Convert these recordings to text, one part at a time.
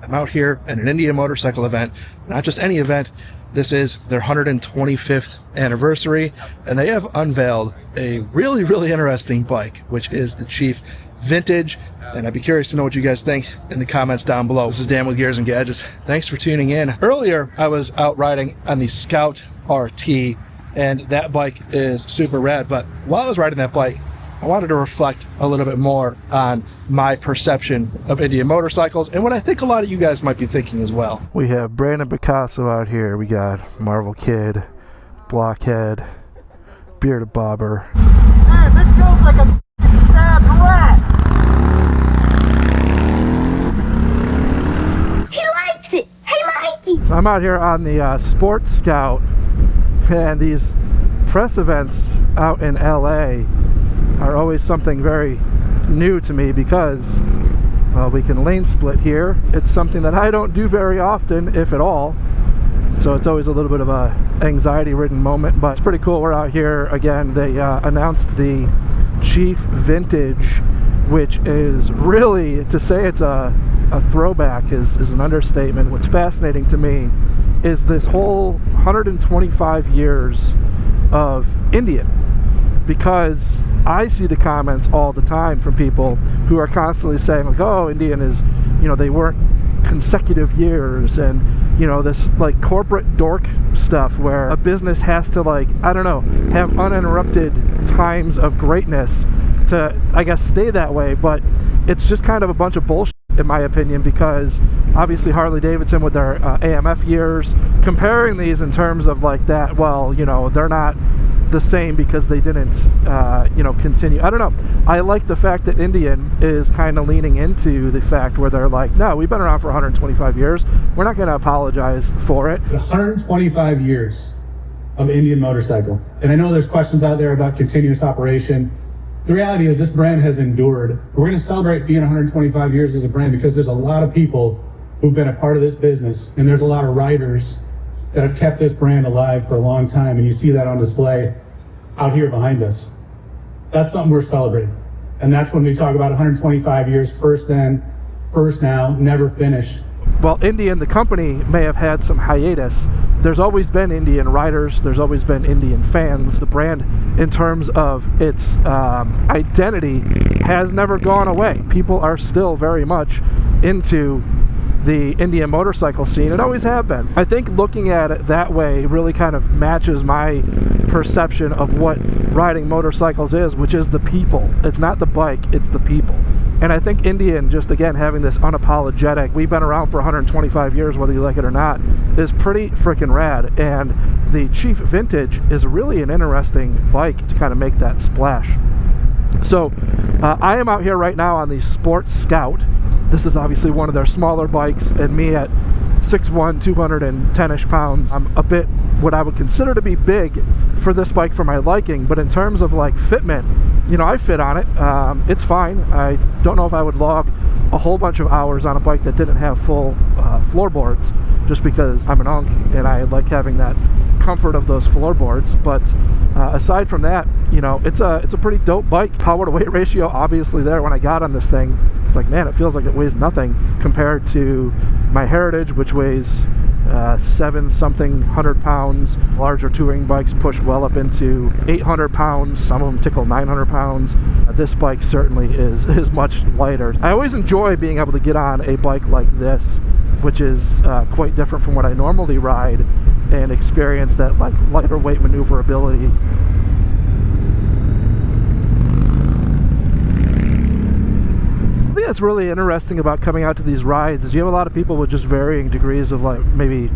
I'm out here at an Indian motorcycle event, not just any event. This is their 125th anniversary, and they have unveiled a really, really interesting bike, which is the Chief Vintage, and I'd be curious to know what you guys think in the comments down below. This is Dan with Gears and Gadgets. Thanks for tuning in. Earlier, I was out riding on the Scout RT, and that bike is super rad, but while I was riding that bike, I wanted to reflect a little bit more on my perception of Indian motorcycles and what I think a lot of you guys might be thinking as well. We have Brandon Picasso out here. We got Marvel Kid, Blockhead, Bearded Bobber. Man, this goes like a stabbed rat. He likes it. Hey, Mikey. So I'm out here on the Sports Scout, and these press events out in LA are always something very new to me because, well, we can lane split here. It's something that I don't do very often, if at all. So it's always a little bit of a anxiety-ridden moment, but it's pretty cool. We're out here again. They announced the Chief Vintage, which is really, to say it's a throwback is an understatement. What's fascinating to me is this whole 125 years of Indian, because I see the comments all the time from people who are constantly saying like, oh, Indian is, they weren't consecutive years, and this like corporate dork stuff where a business has to, like, I don't know, have uninterrupted times of greatness to, I guess, stay that way. But it's just kind of a bunch of bullshit in my opinion, because obviously Harley Davidson with their AMF years, comparing these in terms of like that, well, they're not the same because they didn't continue. I don't know. I like the fact that Indian is kind of leaning into the fact where they're like, no, we've been around for 125 years. We're not going to apologize for it. 125 years of Indian motorcycle. And I know there's questions out there about continuous operation. The reality is this brand has endured. We're going to celebrate being 125 years as a brand because there's a lot of people who've been a part of this business, and there's a lot of riders that have kept this brand alive for a long time, and you see that on display out here behind us. That's something we're celebrating. And that's when we talk about 125 years, first then, first now, never finished. While Indian, the company, may have had some hiatus, there's always been Indian riders, there's always been Indian fans. The brand, in terms of its identity, has never gone away. People are still very much into the Indian motorcycle scene, and always have been. I think looking at it that way really kind of matches my perception of what riding motorcycles is, which is the people. It's not the bike, it's the people. And I think Indian, just again having this unapologetic, we've been around for 125 years, whether you like it or not, is pretty freaking rad. And the Chief Vintage is really an interesting bike to kind of make that splash. So I am out here right now on the Sports Scout. This is obviously one of their smaller bikes, and me at 6'1", 210-ish pounds, I'm a bit what I would consider to be big for this bike for my liking, but in terms of like fitment, I fit on it. It's fine. I don't know if I would log a whole bunch of hours on a bike that didn't have full floorboards, just because I'm an unk and I like having that comfort of those floorboards. But aside from that, it's a pretty dope bike. Power to weight ratio obviously there. When I got on this thing, it's like, man, it feels like it weighs nothing compared to my Heritage, which weighs 700 pounds. Larger touring bikes push well up into 800 pounds. Some of them tickle 900 pounds. This bike certainly is much lighter. I always enjoy being able to get on a bike like this, which is quite different from what I normally ride, and experience that like lighter weight maneuverability. I think that's really interesting about coming out to these rides is you have a lot of people with just varying degrees of like maybe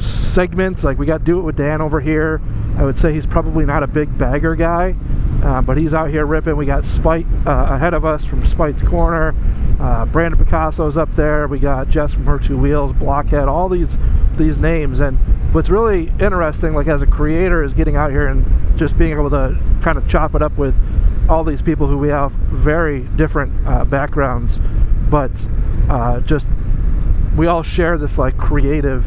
segments. Like we got Do It With Dan over here. I would say he's probably not a big bagger guy, but he's out here ripping. We got Spite ahead of us from Spite's Corner. Brandon Picasso's up there. We got Jess from Her Two Wheels, Blockhead, all these names. And what's really interesting, like as a creator, is getting out here and just being able to kind of chop it up with all these people who we have very different backgrounds, but just we all share this like creative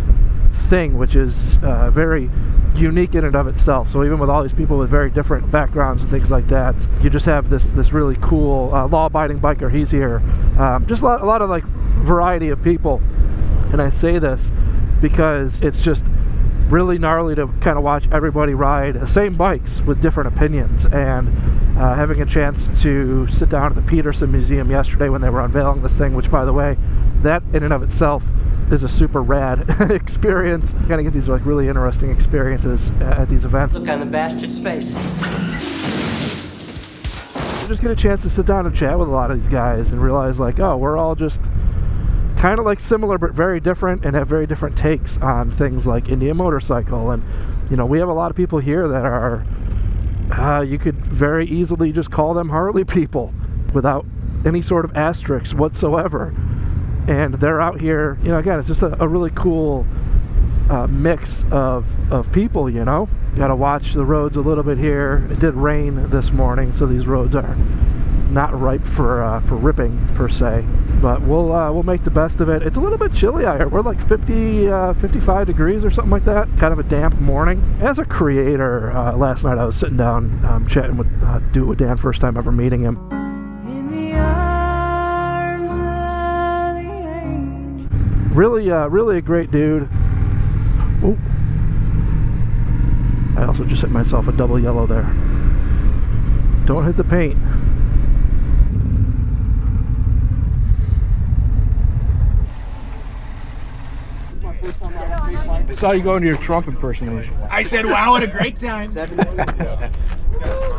thing, which is very unique in and of itself. So even with all these people with very different backgrounds and things like that, you just have this really cool law-abiding biker. He's here. Just a lot of like variety of people And I say this because it's just really gnarly to kind of watch everybody ride the same bikes with different opinions. And having a chance to sit down at the Peterson Museum yesterday when they were unveiling this thing, which, by the way, that in and of itself is a super rad experience. You gotta get these like really interesting experiences at these events. Look on the bastard's face. You just get a chance to sit down and chat with a lot of these guys and realize like, oh, we're all just kind of like similar but very different and have very different takes on things like Indian motorcycle. And you know, we have a lot of people here that are you could very easily just call them Harley people without any sort of asterisks whatsoever. And they're out here, you know, again, it's just a really cool mix of people, you know. You gotta watch the roads a little bit here. It did rain this morning, so these roads are not ripe for ripping per se. But we'll make the best of it. It's a little bit chilly out here. We're like 55 degrees or something like that. Kind of a damp morning. As a creator, last night I was sitting down chatting with Do It With Dan, first time ever meeting him. Really a great dude. Ooh. I also just hit myself a double yellow there. Don't hit the paint. I saw you go into your Trump impersonation. I said, wow, what a great time.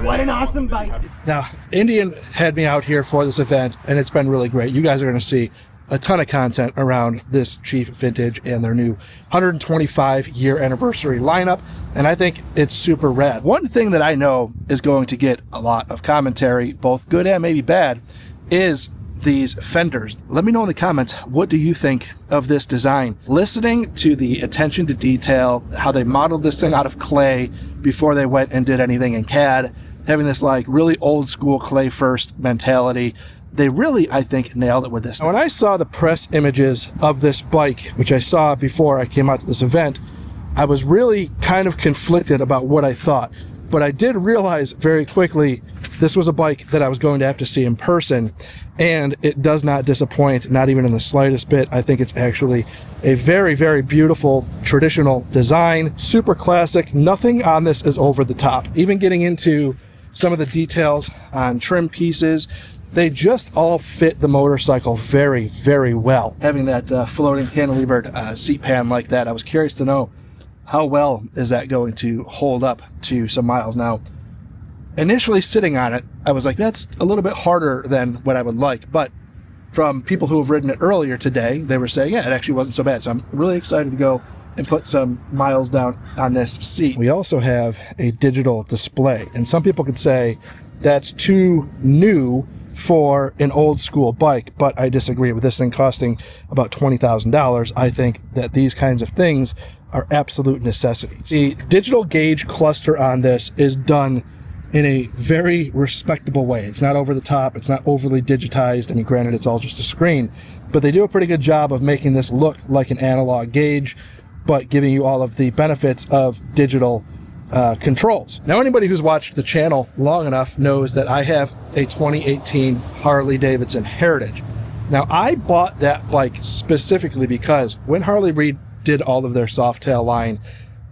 What an awesome bike. Now, Indian had me out here for this event, and it's been really great. You guys are going to see a ton of content around this Chief Vintage and their new 125-year anniversary lineup, and I think it's super rad. One thing that I know is going to get a lot of commentary, both good and maybe bad, is these fenders. Let me know in the comments, what do you think of this design? Listening to the attention to detail, how they modeled this thing out of clay before they went and did anything in CAD, having this like really old school clay first mentality, they really, I think, nailed it with this. Now, when I saw the press images of this bike, which I saw before I came out to this event, I was really kind of conflicted about what I thought. But I did realize very quickly this was a bike that I was going to have to see in person, and it does not disappoint, not even in the slightest bit. I think it's actually a very, very beautiful traditional design, super classic. Nothing on this is over the top. Even getting into some of the details on trim pieces, they just all fit the motorcycle very, very well. Having that floating cantilevered seat pan like that, I was curious to know how well is that going to hold up to some miles. Now, initially sitting on it, I was like, that's a little bit harder than what I would like. But from people who have ridden it earlier today, they were saying, yeah, it actually wasn't so bad. So I'm really excited to go and put some miles down on this seat. We also have a digital display, and some people could say that's too new for an old school bike, but I disagree. With this thing costing about $20,000, I think that these kinds of things are absolute necessities. The digital gauge cluster on this is done in a very respectable way. It's not over the top, it's not overly digitized. I mean, granted, it's all just a screen, but they do a pretty good job of making this look like an analog gauge, but giving you all of the benefits of digital controls. Now, anybody who's watched the channel long enough knows that I have a 2018 Harley Davidson Heritage. Now, I bought that bike specifically because when Harley redid all of their Softail line,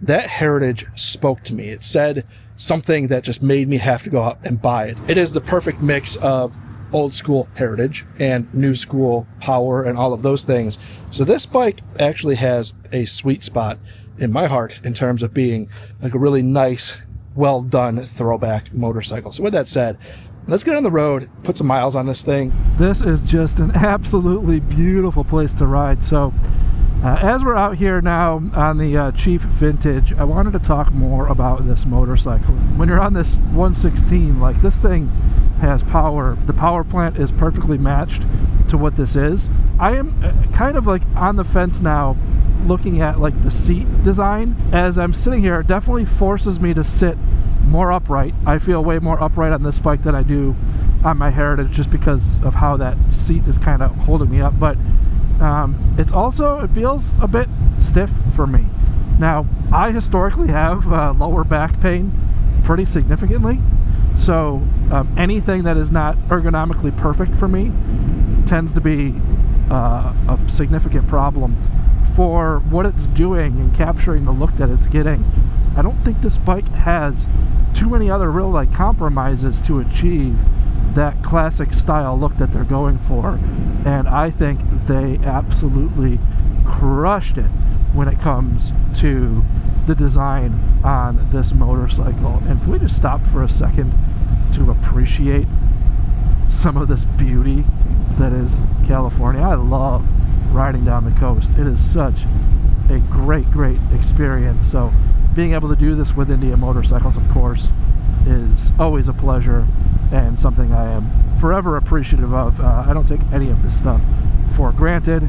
that Heritage spoke to me. It said something that just made me have to go out and buy it. It is the perfect mix of old school heritage and new school power and all of those things. So this bike actually has a sweet spot in my heart in terms of being like a really nice, well done throwback motorcycle. So with that said, let's get on the road, put some miles on this thing. This is just an absolutely beautiful place to ride. So as we're out here now on the Chief Vintage, I wanted to talk more about this motorcycle. When you're on this 116, like, this thing has power. The power plant is perfectly matched to what this is. I am kind of like on the fence now, looking at like the seat design. As I'm sitting here, it definitely forces me to sit more upright. I feel way more upright on this bike than I do on my Heritage, just because of how that seat is kind of holding me up. But it's also, it feels a bit stiff for me. Now, I historically have lower back pain pretty significantly, so anything that is not ergonomically perfect for me tends to be a significant problem. for what it's doing and capturing the look that it's getting. I don't think this bike has too many other real like compromises to achieve that classic style look that they're going for, and I think they absolutely crushed it when it comes to the design on this motorcycle. And can we just stop for a second to appreciate some of this beauty that is California? I love riding down the coast. It is such a great experience. So being able to do this with Indian motorcycles, of course, is always a pleasure and something I am forever appreciative of. I don't take any of this stuff for granted.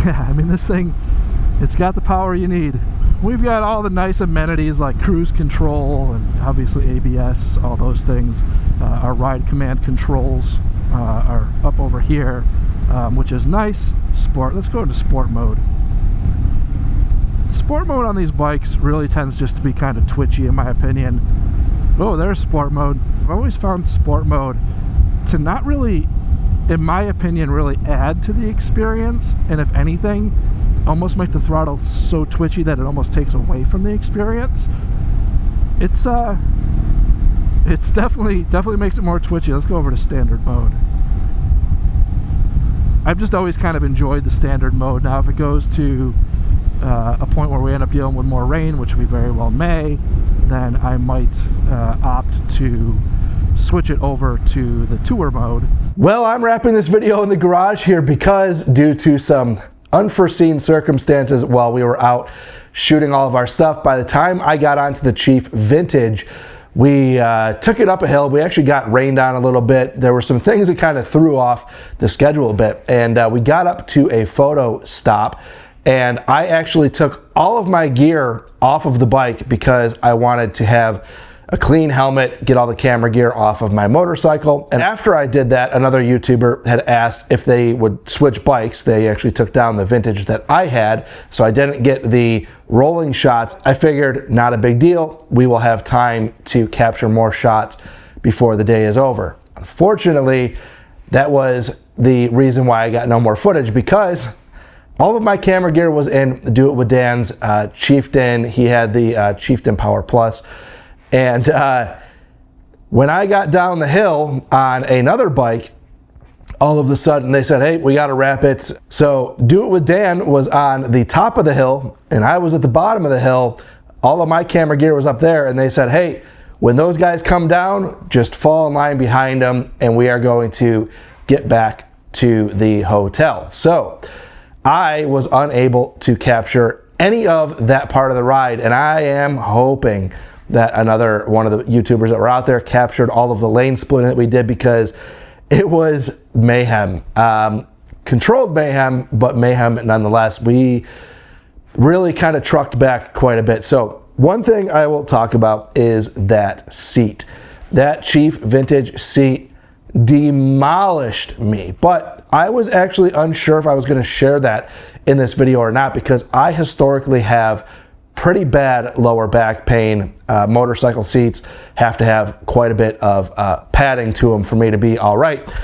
Yeah, I mean, this thing, it's got the power you need. We've got all the nice amenities like cruise control and obviously ABS, all those things. Our ride command controls are up over here, which is nice. Sport, let's go into sport mode. Sport mode on these bikes really tends just to be kind of twitchy in my opinion. Oh, there's sport mode. I've always found sport mode to not really, in my opinion, really add to the experience, and if anything, almost make the throttle so twitchy that it almost takes away from the experience. It's definitely makes it more twitchy. Let's go over to standard mode. I've just always kind of enjoyed the standard mode. Now if it goes to a point where we end up dealing with more rain, which we very well may, then I might opt to switch it over to the tour mode. Well, I'm wrapping this video in the garage here because due to some unforeseen circumstances while we were out shooting all of our stuff, by the time I got onto the Chief Vintage, we took it up a hill. We actually got rained on a little bit. There were some things that kind of threw off the schedule a bit, and we got up to a photo stop, and I actually took all of my gear off of the bike because I wanted to have a clean helmet, get all the camera gear off of my motorcycle. And after I did that, another YouTuber had asked if they would switch bikes. They actually took down the Vintage that I had, so I didn't get the rolling shots. I figured, not a big deal. We will have time to capture more shots before the day is over. Unfortunately, that was the reason why I got no more footage, because all of my camera gear was in Do It With Dan's Chieftain. He had the Chieftain Power Plus. And when I got down the hill on another bike, all of a sudden they said, hey, we got to wrap it. So Do It With Dan was on the top of the hill and I was at the bottom of the hill. All of my camera gear was up there, and they said, hey, when those guys come down, just fall in line behind them and we are going to get back to the hotel. So I was unable to capture any of that part of the ride, and I am hoping that another one of the YouTubers that were out there captured all of the lane splitting that we did, because it was mayhem. Controlled mayhem, but mayhem nonetheless. We really kind of trucked back quite a bit. So one thing I will talk about is that seat. That Chief Vintage seat demolished me, but I was actually unsure if I was going to share that in this video or not, because I historically have pretty bad lower back pain. Motorcycle seats have to have quite a bit of padding to them for me to be all right.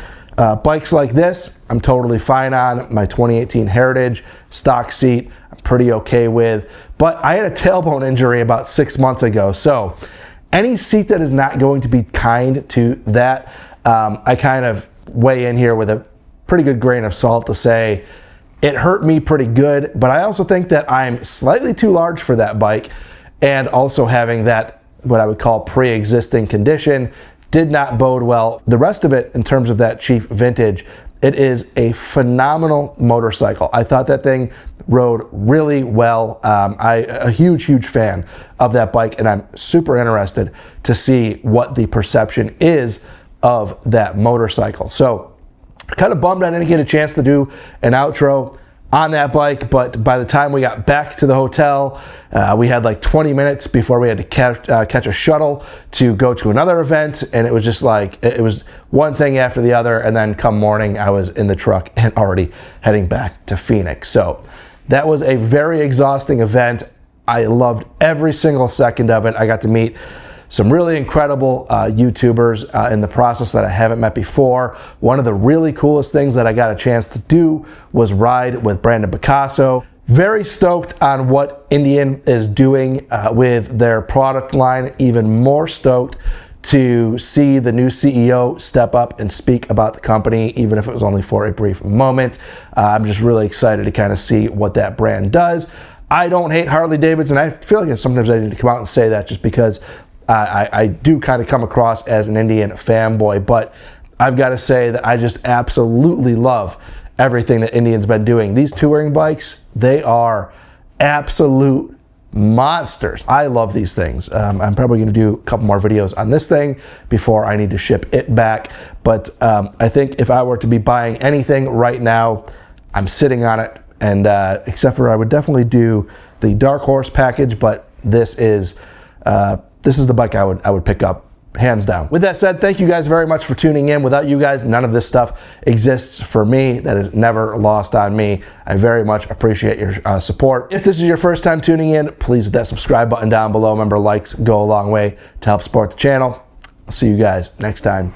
Bikes like this, I'm totally fine on. My 2018 Heritage stock seat, I'm pretty okay with. But I had a tailbone injury about 6 months ago, so any seat that is not going to be kind to that, I kind of weigh in here with a pretty good grain of salt to say it hurt me pretty good. But I also think that I'm slightly too large for that bike, and also having that, what I would call pre-existing condition, did not bode well. The rest of it, in terms of that Chief Vintage, it is a phenomenal motorcycle. I thought that thing rode really well. I'm a huge fan of that bike, and I'm super interested to see what the perception is of that motorcycle. So kind of bummed I didn't get a chance to do an outro on that bike, but by the time we got back to the hotel, we had like 20 minutes before we had to catch a shuttle to go to another event, and it was just like, it was one thing after the other, and then come morning, I was in the truck and already heading back to Phoenix. So that was a very exhausting event. I loved every single second of it. I got to meet some really incredible YouTubers in the process that I haven't met before. One of the really coolest things that I got a chance to do was ride with Brandon Picasso. Very stoked on what Indian is doing with their product line. Even more stoked to see the new CEO step up and speak about the company, even if it was only for a brief moment. I'm just really excited to kind of see what that brand does. I don't hate Harley Davidson. I feel like sometimes I need to come out and say that just because I do kind of come across as an Indian fanboy, but I've got to say that I just absolutely love everything that Indian's been doing. These touring bikes, they are absolute monsters. I love these things. I'm probably going to do a couple more videos on this thing before I need to ship it back. But I think if I were to be buying anything right now, I'm sitting on it. And except for I would definitely do the Dark Horse package, but this is the bike I would pick up hands down. With that said, thank you guys very much for tuning in. Without you guys, none of this stuff exists for me. That is never lost on me. I very much appreciate your support. If this is your first time tuning in, please hit that subscribe button down below. Remember, likes go a long way to help support the channel. I'll see you guys next time.